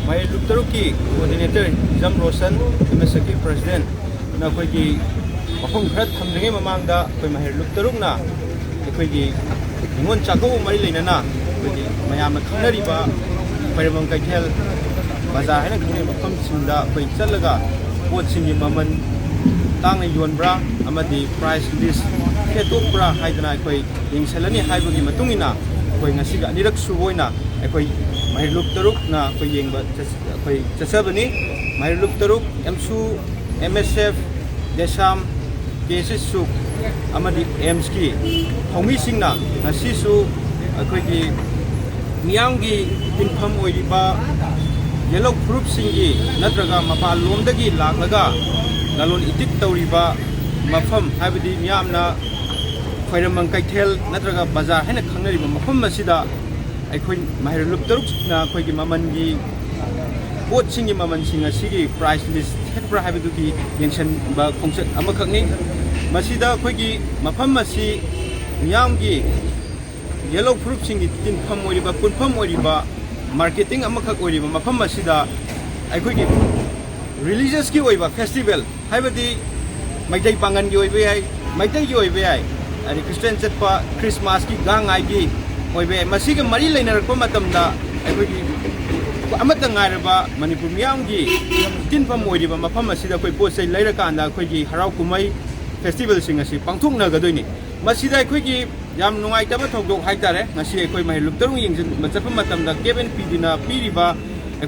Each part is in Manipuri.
Maheiroi Lup Taruki coordinator Jam Rosan MSK president na koi ki mafum khrat thamdringai mamangda koi Maheiroi Lup Tarukna koi ki Ningol Chakouba mari leinana koi ki mayamna khangnariba Khwairamband Kwakeithel bazaar haina khungai mafam singda koi chalaga pot singi maman tangna yonbra amadi price list ketopra haidana koi yingsalani haibagi matungina koi ngasiga anirak suboina koi Maheiroi Lup Taruk na koi yengba koi chasabani Maheiroi Lup Taruk MSU MSF Desam 𝐾𝐄𝐤 amadi AIMSki hongmi singna ngasisu koi ki miyamgi tinpham oiriba yellow group singi natraga mapal lomdagi laklaga lalon itik tawriba mafam habidi miyamna Khwairamband Kwakeithel natraga bazaar haina khangnariba mafam masida akhoi Maheiroi Lup Taruk na khoi ki mamangi pot singi maman singa sigi price list hetbra habiduki yengsan ba khongset amakhakni masida khoi ki mafam masi miyamgi yellow fruit singi tinpham oiriba punpham oiriba marketing amakhak oiriba mafam masida akhoi ki religious ki oiba festival haibadi maitai pangan gi oibe ai maitai gi oibe ai ani Christian chatpa Christmas ki gangai gi oibe masiga mari lainar ko matamda akhoi ki amata ngairaba Manipur miyamgi tinpham oiriba mafam asida koi posai lairaka anda koi ki harau kumai festival sing asi pangthokna gadoini masida koi ki yam nungai taba thokdok haitare ngasi koi Maheiroi Lup Taruk yengjin machapa matamda keben pidina piriba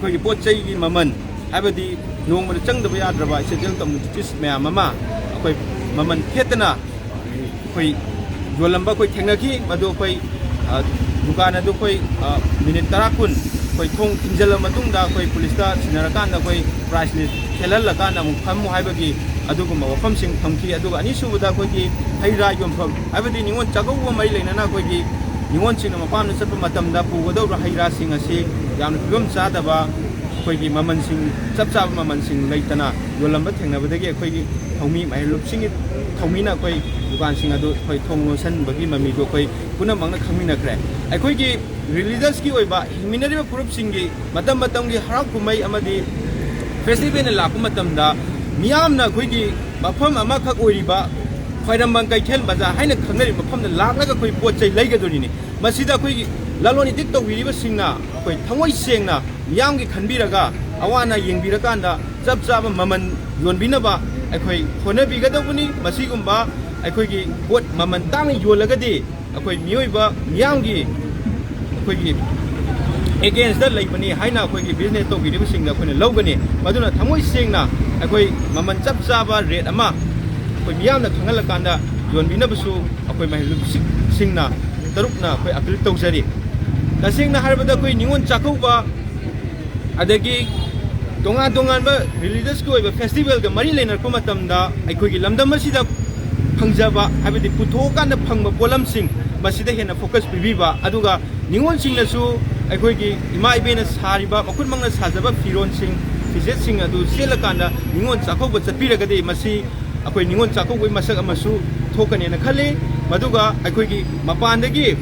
koi ki pochai gi maman habadi nongma changdaba yadraba settle communities maya mama koi maman khetna koi yolamba koi thengnaki madu koi dukana do koi minute 10 kun koi thong thinjala matungda koi police ta sinarakanda koi price list khelallakanda mu phammu haibagi aduguma wafam sing thamki aduga ani subada koi ki haira yompham habadi Ningol Chakouba mari leinana koi ki Ningol singna mapamna chapa matamda pugadawra haira sing asi yamna pibam chadaba koi ki maman sing chapchaba maman sing leitana yolamba thengnabadagi koi ki thomi Maheiroi Lup singi thomina koi dukan sing adu koi thongno san bagi mami do koi punamangna khangmina kre koi ki religious ki oiba himinariba group singi matam matamgi harau kumai amadi festival la ku matamda miyamna koi ki mafam amakhak oiriba Khwairamband Kwakeithel bazaar haina khangnari mafamna laklaga koi pochai laigadorini masida koi ki laloni dik tawiriba singna koi thangoi sengna miyamgi khanbiraga awana yengbiraka chapchaba maman yonbinaba akhoi honabigadabuni masigumba akhoi ki bot maman tang yolagadi akhoi miyoiba miyamgi akhoi ki against the laibani haina akhoi ki business to biriba singna akhoi lawgani maduna thamoi sengna akhoi maman chapchaba rate ama akhoi miyamna khangalakanda yonbinabasu akhoi Maheiroi Lup singna tarukna akhoi appeal tawjari tasengna harbada akhoi Ningol Chakouba adagi dongan ba religious ko ba festival ga mari lenar ko matamda akhoi gi lamdam masida phangjaba habidi puthokan na phangba polam sing masida hena focus pibiba aduga Ningol sing nasu akhoi gi ima ibena sariba makun mangna sajaba firon sing fiset sing adu selakanda Ningol Chakouba chapiraga de masi akhoi Ningol Chakouba masak amasu thokane na khale maduga akhoi gi mapandagi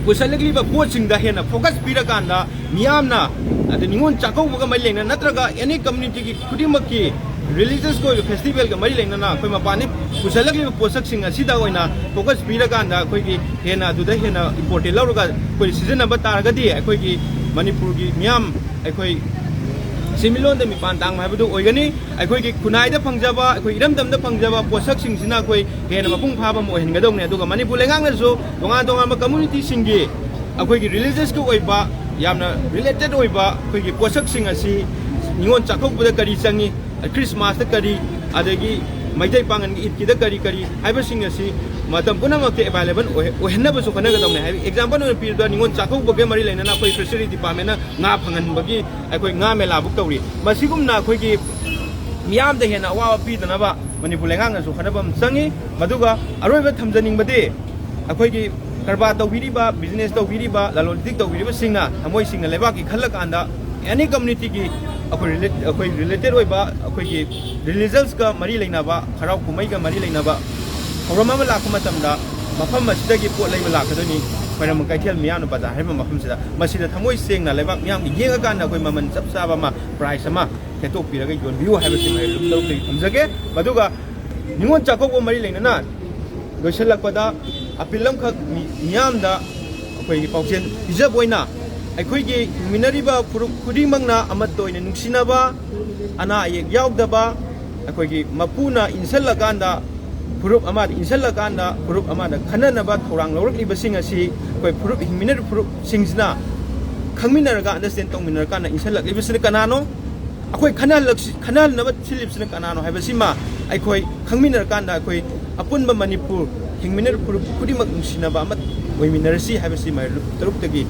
pusalagli ba coaching da hena focus pirakanda miyamna ade Ningol Chakouba ga mai lena natraga any community ki khudimaki religious ko festival ga mai lena na koi mapani pusalagli ba posak sing asida oina focus pirakanda koi ki hena duda hena important lawga koi season ba targa di koi ki Manipur gi miyam koi similon da mi pantang mai bu oigani koi ki kunai da phangjaba koi iramdam da phangjaba posak sing sina koi hena mapung phaba mo hen gadong ne aduga Manipur lengang na so donga ma community singi koi ki religious ko oiba yamna related oiba koi ki posak sing asi Ningol Chakouba da kari changi Christmas da kari adagi maitai pangan gi idki da kari haiba sing asi matam punama ke available ohenna ba so khana ga dongne hai example no pir da Ningol Chakouba ge mari leina na koi fishery department na nga phangan bagi koi nga mela buk tawri masigum na koi ki miyam da hena awa pi da na ba Manipur lengang na so khana bam changi maduga aroi ba thamjaning bade koi ki karba tawiriba business tawiriba laloditik tawiriba singna thamoi singna leba ki khalak anda any community ki akoi related oiba akoi ki religious ka mari leina ba harau kumai ka mari leina ba horama la kuma tamda mafam masidagi pot lay malakadoni Khwairamband Kakeithel miyam na bazar haiba mafam sida masida thamoi sengna leibak miyam gi yengakan na koi maman chap chaba ma price ama khetok piraga yonbiu haiba si Maheiroi Lup taruk thamjage maduga Ningol Chakouba mari leina loisalakpada apilam khak miyam da koi pauchen hijab oina aikoi gi minariba khudimangna amat toina nungsinaba ana ayek yaudaba aikoi gi mapuna insalakanda Purup amad insalakanda purup amada khananaba thorang lawrakliba asi koi purup hingminar purup singsna khangminarga understand tongminarkana insalakliba kanano akoi khanal naba silipsina kanano haibasima aikoi khangminarkanda akoi apunba Manipur hingminar purup kudimak nungsinaba amat oiminarsi haibasi Maheiroi Lup taruk tagi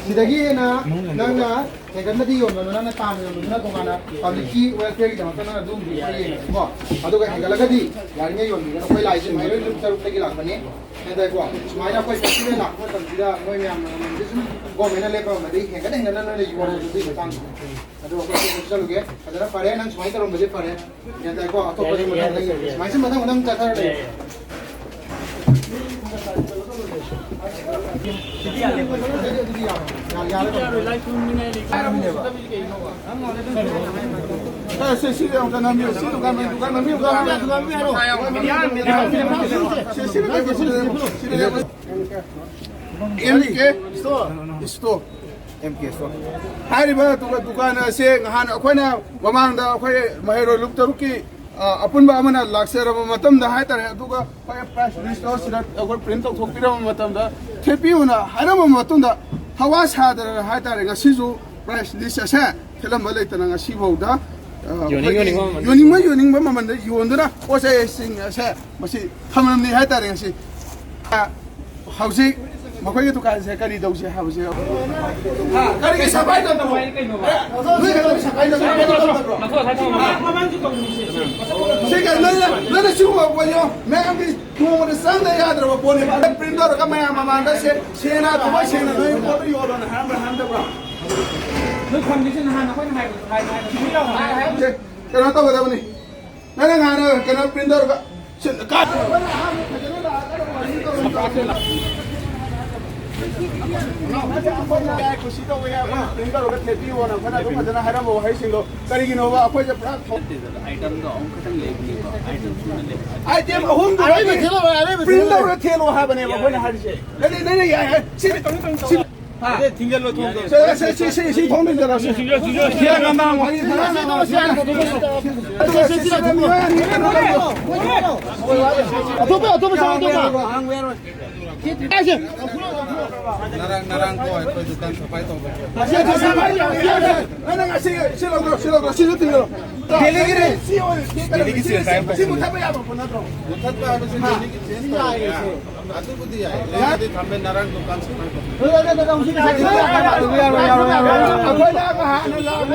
Sidagi na nanga tegan na diyon no na tama no na tong ana public welfare gi jamata na dum di ai ko adu ga hengalaga di yari ngai yon no koi lai sin Maheiroi Lup taruk tagi lakmani enda ko smaina koi festival lakma tam sida noi myam disum go mena le pa mari hengana na le yuwa du di tang adu ko chalu ge adara pare nang smai tarom baje pare enda ko ato pare smai sin madang takar le Maheiroi Lup taruki apunba amana laksaraba matamda haitare aduga press release sida agor print thokpirama matamda thepiuna harama matunda hawa sadara haitare ngasiju press release asa thelam leitana ngasibauda yoning mamanda yondana osa sing asa masi thamamni haitare ngasi hausi makhoi tu kan se kari dause hausi kari ke sabai da to lui ka sabai da Sega nana chuwa wanyo megambi kumo de sanda ya dra bone printer ka maya mamanda se sena to ba sena no ko yo don hamba bra no condition ha na ko na hai kana to ba bani nana ngana kana printer ka Narang ko ay dukan sa paito ba. Nana nga silo tingalo. Delegire. Delegire sa pa. Simo tabi aba po na to. Mutat pa ano si delegire. Ato ko di ay. Lagi thambe narang dukan sa paito. Ako na ka ano lang.